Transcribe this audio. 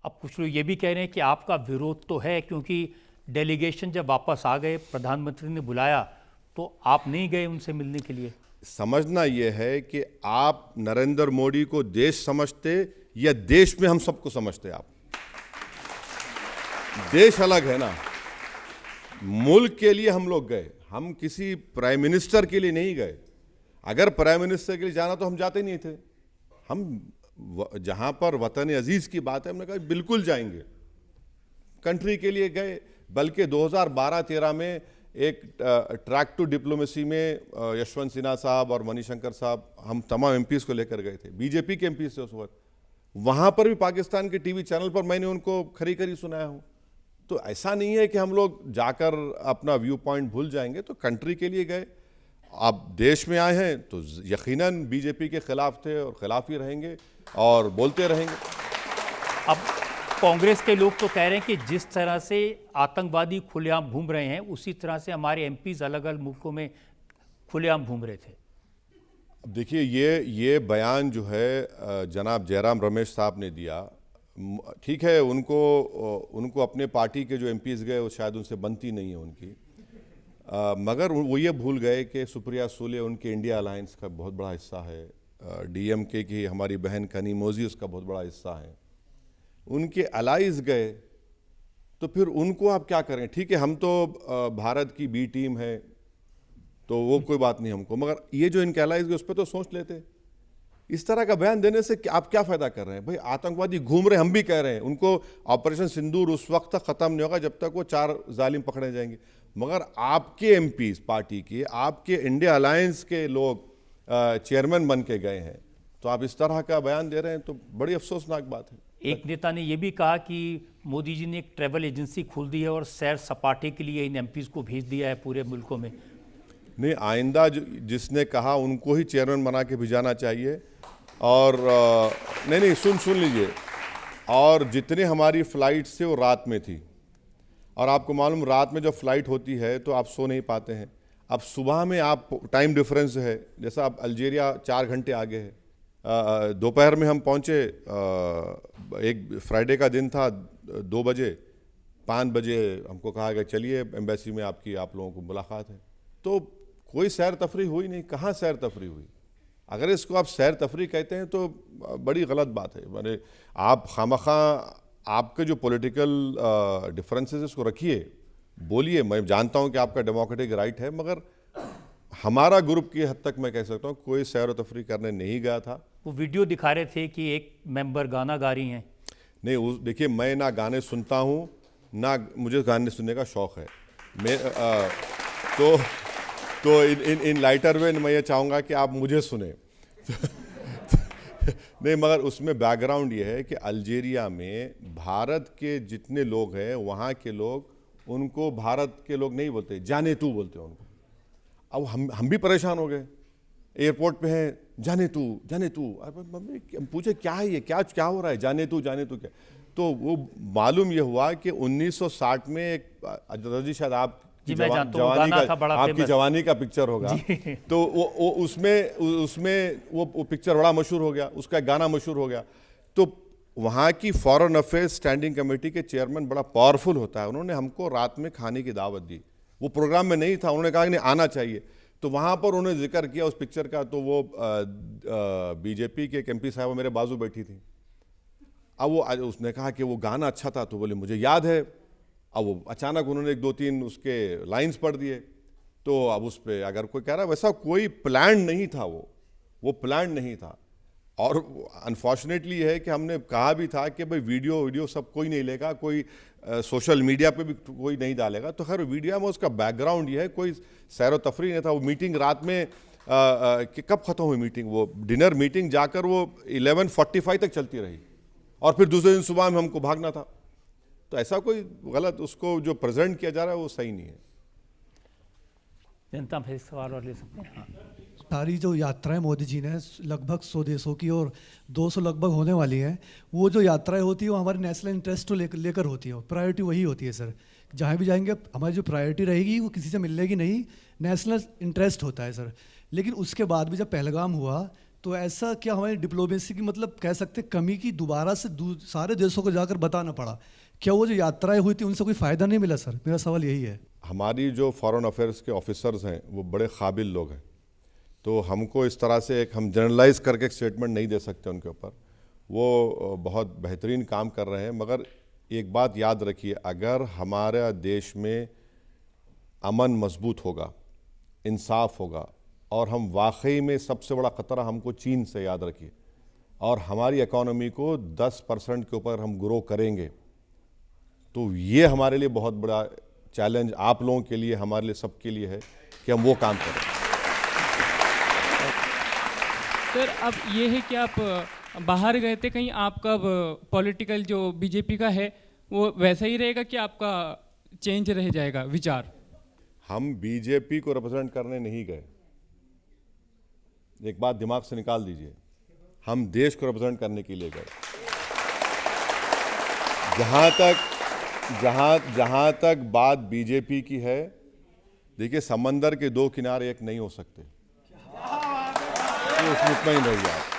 अब कुछ लोग ये भी कह रहे हैं कि आपका विरोध तो है, क्योंकि डेलीगेशन जब वापस आ गए, प्रधानमंत्री ने बुलाया तो आप नहीं गए उनसे मिलने के लिए। समझना यह है कि आप नरेंद्र मोदी को देश समझते या देश में हम सबको समझते। आप देश अलग है ना, मुल्क के लिए हम लोग गए, हम किसी प्राइम मिनिस्टर के लिए नहीं गए। अगर प्राइम मिनिस्टर के लिए जाना तो हम जाते नहीं थे। हम जहां पर वतन अजीज की बात है हमने कहा बिल्कुल जाएंगे, कंट्री के लिए गए। बल्कि 2012-13 में एक ट्रैक टू डिप्लोमेसी में यशवंत सिन्हा साहब और मणिशंकर साहब, हम तमाम एमपीज को लेकर गए थे, बीजेपी के एमपीज थे उस वक्त। वहां पर भी पाकिस्तान के टीवी चैनल पर मैंने उनको खरी खरी सुनाया हूं। तो ऐसा नहीं है कि हम लोग जाकर अपना व्यू पॉइंट भूल जाएंगे। तो कंट्री के लिए गए। आप देश में आए हैं तो यकीनन बीजेपी के खिलाफ थे और खिलाफ ही रहेंगे और बोलते रहेंगे। अब कांग्रेस के लोग तो कह रहे हैं कि जिस तरह से आतंकवादी खुलेआम घूम रहे हैं, उसी तरह से हमारे एमपीज अलग अलग मुल्कों में खुलेआम घूम रहे थे। अब देखिए, ये बयान जो है जनाब जयराम रमेश साहब ने दिया, ठीक है, उनको अपने पार्टी के जो एमपीज गए वो शायद उनसे बनती नहीं है उनकी, मगर वो ये भूल गए कि सुप्रिया सूले उनके इंडिया अलायंस का बहुत बड़ा हिस्सा है, डीएमके की हमारी बहन कनीमोजी उसका बहुत बड़ा हिस्सा है। उनके अलाइज गए तो फिर उनको आप क्या करें। ठीक है, हम तो भारत की बी टीम है तो वो कोई बात नहीं हमको, मगर ये जो इनके अलाइज गए उस पर तो सोच लेते। इस तरह का बयान देने से आप क्या फायदा कर रहे हैं भाई? आतंकवादी घूम रहे, हम भी कह रहे हैं उनको ऑपरेशन सिंदूर उस वक्त तक खत्म नहीं होगा जब तक वो 4 जालिम पकड़े जाएंगे। मगर आपके एमपीज पार्टी के, आपके इंडिया अलायंस के लोग चेयरमैन बन के गए हैं, तो आप इस तरह का बयान दे रहे हैं तो बड़ी अफसोसनाक बात है। एक नेता ने यह भी कहा कि मोदी जी ने एक ट्रैवल एजेंसी खोल दी है और सैर सपाटे के लिए इन एमपीज को भेज दिया है पूरे मुल्कों में। नहीं, आइंदा जिसने कहा उनको ही चेयरमैन बना के भिजाना चाहिए। और नहीं, सुन लीजिए, और जितने हमारी फ्लाइट्स थे वो रात में थी, और आपको मालूम रात में जब फ्लाइट होती है तो आप सो नहीं पाते हैं। अब सुबह में आप टाइम डिफरेंस है, जैसा अब अल्जीरिया 4 घंटे आगे है। दोपहर में हम पहुँचे, एक फ्राइडे का दिन था, 2 बजे, 5 बजे हमको कहा गया चलिए एम्बेसी में आप लोगों को मुलाकात है। तो कोई सैर तफरी हुई नहीं। कहाँ सैर तफरी हुई? अगर इसको आप सैर तफरी कहते हैं तो बड़ी गलत बात है। मैंने आप खामखा आपके जो पॉलिटिकल डिफरेंसेस उसको रखिए, बोलिए, मैं जानता हूं कि आपका डेमोक्रेटिक राइट है, मगर हमारा ग्रुप की हद तक मैं कह सकता हूं कोई सैर व तफरी करने नहीं गया था। वो वीडियो दिखा रहे थे कि एक मेंबर गाना गा रही हैं। नहीं, देखिए, मैं ना गाने सुनता हूं ना मुझे गाने सुनने का शौक़ है। मैं तो इन लाइटर वे मैं ये चाहूँगा कि आप मुझे सुने। नहीं, मगर उसमें बैकग्राउंड ये है कि अल्जीरिया में भारत के जितने लोग हैं वहाँ के लोग उनको भारत के लोग नहीं बोलते, जाने तू बोलते हैं उनको। अब हम भी परेशान हो गए, एयरपोर्ट पे हैं, जाने तू जाने तू। मम्मी पूछे क्या है ये, क्या हो रहा है, जाने तू क्या। तो वो मालूम ये हुआ कि 1960 में एक शायद आप आपकी जवानी का पिक्चर होगा, तो वो उसमें वो पिक्चर बड़ा मशहूर हो गया, उसका एक गाना मशहूर हो गया। तो वहाँ की फॉरेन अफेयर्स स्टैंडिंग कमेटी के चेयरमैन बड़ा पावरफुल होता है, उन्होंने हमको रात में खाने की दावत दी। वो प्रोग्राम में नहीं था, उन्होंने कहा कि नहीं आना चाहिए। तो वहाँ पर उन्होंने जिक्र किया उस पिक्चर का, तो वो बीजेपी के एक एमपी साहब मेरे बाजू बैठी थी। अब उसने कहा कि वो गाना अच्छा था, तो बोले मुझे याद है। अब वो अचानक उन्होंने 1-2-3 उसके लाइंस पढ़ दिए। तो अब उस पर अगर कोई कह रहा है, वैसा कोई प्लान नहीं था, वो प्लान नहीं था। और अनफॉर्चुनेटली ये है कि हमने कहा भी था कि भाई वीडियो सब कोई नहीं लेगा, कोई सोशल मीडिया पे भी कोई नहीं डालेगा। तो खैर वीडियो में उसका बैकग्राउंड ये है, कोई सैर व तफरी नहीं था। वो मीटिंग रात में कि कब ख़त्म हुई मीटिंग, वो डिनर मीटिंग जाकर वो 11:45 तक चलती रही, और फिर दूसरे दिन सुबह में हमको भागना था। तो ऐसा कोई गलत उसको जो प्रेजेंट किया जा रहा है वो सही नहीं है। जनता फिर सवाल और ले सकते हैं। हाँ। सारी जो यात्राएं मोदी जी ने लगभग 100 देशों की और 200 लगभग होने वाली हैं, वो जो यात्राएं होती है वो हमारे नेशनल इंटरेस्ट को लेकर होती है। प्रायोरिटी वही होती है सर, जहाँ भी जाएंगे हमारी जो प्रायोरिटी रहेगी वो किसी से मिलने की नहीं, नेशनल इंटरेस्ट होता है सर। लेकिन उसके बाद भी जब पहलगाम हुआ तो ऐसा क्या हमारी डिप्लोमेसी की मतलब कह सकते हैं कमी की दोबारा से सारे देशों को जाकर बताना पड़ा? क्या वो जो यात्राएं हुई थी उनसे कोई फ़ायदा नहीं मिला सर? मेरा सवाल यही है। हमारी जो फॉरेन अफेयर्स के ऑफिसर्स हैं वो बड़े काबिल लोग हैं, तो हमको इस तरह से एक हम जनरलाइज करके एक स्टेटमेंट नहीं दे सकते उनके ऊपर। वो बहुत बेहतरीन काम कर रहे हैं, मगर एक बात याद रखिए, अगर हमारा देश में अमन मजबूत होगा, इंसाफ होगा, और हम वाकई में सबसे बड़ा ख़तरा हमको चीन से, याद रखिए, और हमारी इकोनॉमी को 10% के ऊपर हम ग्रो करेंगे, तो ये हमारे लिए बहुत बड़ा चैलेंज आप लोगों के लिए, हमारे लिए, सबके लिए है कि हम वो काम करें। सर अब ये है कि आप बाहर गए थे कहीं, आपका पॉलिटिकल जो बीजेपी का है वो वैसा ही रहेगा कि आपका चेंज रह जाएगा विचार? हम बीजेपी को रिप्रेजेंट करने नहीं गए, एक बात दिमाग से निकाल दीजिए, हम देश को रिप्रेजेंट करने के लिए गए। जहां तक बात बीजेपी की है, देखिए समंदर के दो किनारे एक नहीं हो सकते, तो मुतमईन रहिए आप।